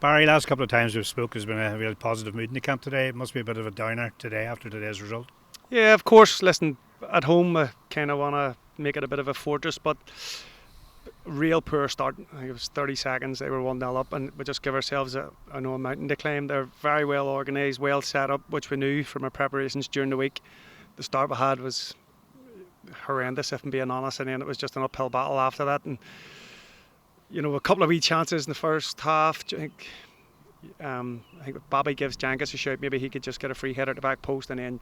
Barry, last couple of times we've spoke, there's been a real positive mood in the camp today. It must be a bit of a downer today after today's result. Yeah, of course. Listen, at home I kind of want to make it a bit of a fortress, but real poor start. I think it was 30 seconds, they were 1-0 up, and we just give ourselves a mountain to climb. They're very well organised, well set up, which we knew from our preparations during the week. The start we had was horrendous, if I'm being honest, and then it was just an uphill battle after that. And a couple of wee chances in the first half. I think Bobby gives Jankus a shout. Maybe he could just get a free header at the back post, and then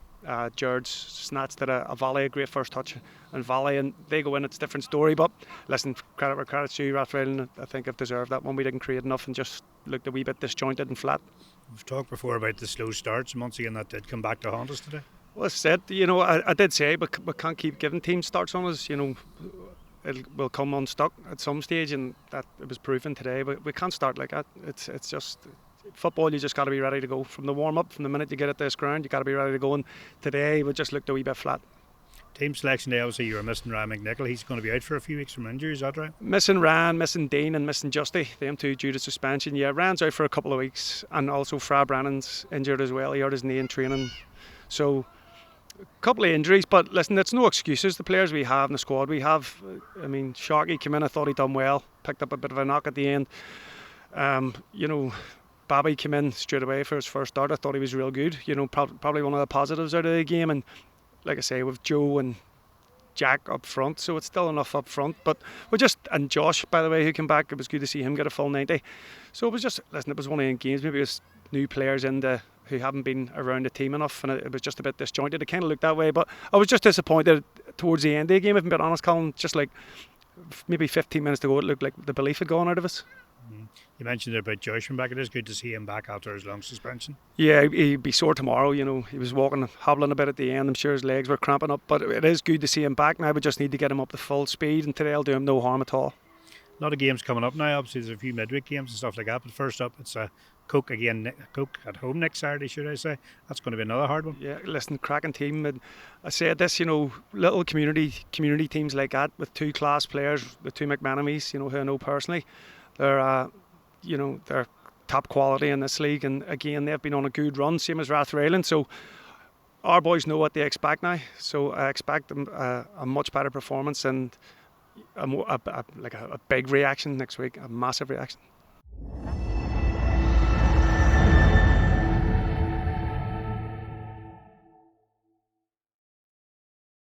George snatched at a volley, a great first touch and volley, and they go in. It's a different story. But listen, credit where credit's due. Rathfriland, I think, have deserved that one. We didn't create enough and just looked a wee bit disjointed and flat. We've talked before about the slow starts, and once again that did come back to haunt us today. Well, as I said, I did say we can't keep giving teams starts on us. It will come unstuck at some stage, and that it was proven today. But we can't start like that. It's just football. You just got to be ready to go from the warm up. From the minute you get at this ground, you got to be ready to go. And today we just looked a wee bit flat. Team selection day, obviously you were missing Ryan McNichol. He's going to be out for a few weeks from injury. Is that right? Missing Ryan, missing Dean, and missing Justy. Them two due to suspension. Yeah, Ryan's out for a couple of weeks, and also Fra Brannan's injured as well. He hurt his knee in training, so. A couple of injuries, but listen, it's no excuses. The players we have in the squad we have, Sharky came in, I thought he'd done well, picked up a bit of a knock at the end. Bobby came in straight away for his first start. I thought he was real good, probably one of the positives out of the game. And like I say, with Joe and Jack up front, so it's still enough up front. But and Josh, by the way, who came back, it was good to see him get a full 90. So it was just, listen, it was one of the games, maybe it was new players who haven't been around the team enough, and it was just a bit disjointed. It kind of looked that way, but I was just disappointed towards the end of the game, if I'm being honest, Colin. Just like maybe 15 minutes to go, it looked like the belief had gone out of us. You mentioned about Josh from back. It is good to see him back after his long suspension. Yeah, he'd be sore tomorrow. He was walking, hobbling a bit at the end. I'm sure his legs were cramping up, but it is good to see him back now. We just need to get him up to full speed, and today will do him no harm at all. A lot of games coming up now. Obviously, there's a few midweek games and stuff like that. But first up, it's Coke at home next Saturday, should I say? That's going to be another hard one. Yeah, listen, cracking team. And I said this, little community teams like that with two class players, the two McManamys, who I know personally, they're top quality in this league. And again, they've been on a good run, same as Rathfriland. So our boys know what they expect now. So I expect them a much better performance and a big reaction next week, a massive reaction.